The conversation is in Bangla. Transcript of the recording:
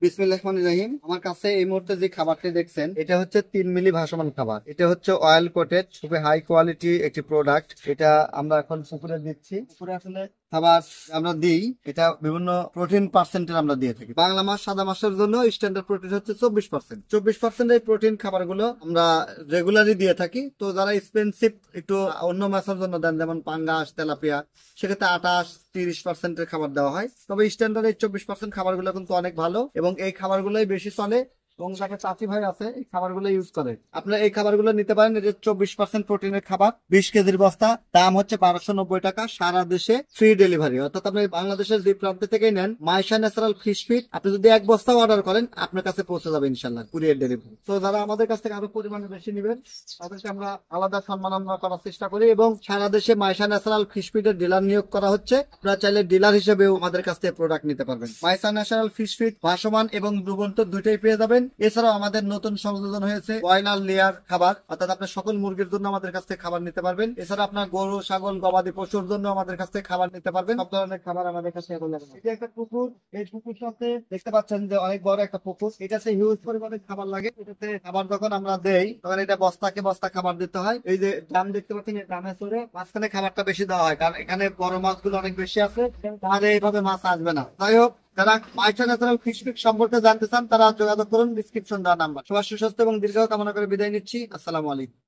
বিসমিল্লাহির রহমানির রহিম। আমার কাছে এই মুহূর্তে যে খাবারটি দেখছেন এটা হচ্ছে 3 মিলি ভাসমান খাবার। এটা হচ্ছে অয়েল কোটেড, খুবই হাই কোয়ালিটি একটি প্রোডাক্ট। এটা আমরা এখন পুকুরে দিচ্ছি। পুকুরে আসলে খাবার আমরা দিই, এটা বিভিন্ন প্রোটিন পার্সেন্টের আমরা দিয়ে থাকি। বাংলা মাছ সাদা মাছের জন্য স্ট্যান্ডার্ড প্রোটিন হচ্ছে 24%। 24% এই প্রোটিন খাবারগুলো আমরা রেগুলারই দিয়ে থাকি। তো যারা এক্সপেন্সিভ একটু অন্য মাছের জন্য দেন, যেমন পাঙ্গাস, তেলাপিয়া, সেক্ষেত্রে 28-30%-এর খাবার দেওয়া হয়। তবে স্ট্যান্ডার্ড এই 24% খাবারগুলো কিন্তু অনেক ভালো এবং এই খাবারগুলোই বেশি চলে এবং যাকে চাষি ভাই আছে এই খাবারগুলো ইউজ করে। আপনারা এই খাবারগুলো নিতে পারেন। এটা 24% প্রোটিনের খাবার, 20 কেজির বস্তা, দাম হচ্ছে 1290 টাকা। সারা দেশে ফ্রি ডেলিভারি, অর্থাৎ আপনি বাংলাদেশের যে প্রান্ত থেকেই নেন, মাইশা ন্যাচারাল ফিশ ফিড আপনি যদি এক বস্তা অর্ডার করেন আপনার কাছে পৌঁছে যাবে ইনশাল্লাহ, কুরিয়ার ডেলিভারি। তো যারা আমাদের কাছ থেকে আরো পরিমাণে বেশি নেবেন তাদেরকে আমরা আলাদা সম্মাননা করার চেষ্টা করি এবং সারা দেশে মাইশা ন্যাচারাল ফিশ ফিডের ডিলার নিয়োগ করা হচ্ছে। আপনারা চাইলে ডিলার হিসেবেও আমাদের কাছ থেকে প্রোডাক্ট নিতে পারবেন। মাইশা ন্যাচারাল ফিশ ফিড ভাসমান এবং ডুবন্ত দুইটাই পেয়ে যাবেন। এছাড়াও আমাদের নতুন সংযোজন হয়েছে ব্রয়লার লেয়ার খাবার, অর্থাৎ আপনার সকল মুরগির জন্য আমাদের কাছ থেকে খাবার নিতে পারবেন। এছাড়া আপনার গরু, ছাগল, গবাদি পশুর জন্য আমাদের কাছ থেকে খাবার নিতে পারবেন। সব ধরনের খাবার আমাদের কাছে অ্যাভেলেবল। এটা একটা পুকুর, এই পুকুর সাথে দেখতে পাচ্ছেন যে অনেক বড় একটা পুকুর। এটাতে হিউজ পরিমাণে খাবার লাগে। এটাতে খাবার যখন আমরা দেই তখন এটা বস্তাকে বস্তা খাবার দিতে হয়। এই যে ড্রাম দেখতে পাচ্ছেন, এই ড্রামে চড়ে মাঝখানে খাবারটা বেশি দেওয়া হয়, কারণ এখানে বড় মাছগুলো অনেক বেশি আছে, তাহলে এইভাবে মাছ আসবে না। যাই হোক, যারা মাইশা ন্যাচারাল ফিশ ফিড সম্পর্কে জানতে চান তারা যোগাযোগ করুন ডিসক্রিপশন দেওয়া নাম্বার। সবার সুস্বাস্থ্য এবং দীর্ঘ কামনা করে বিদায় নিচ্ছি। আসসালামু আলাইকুম।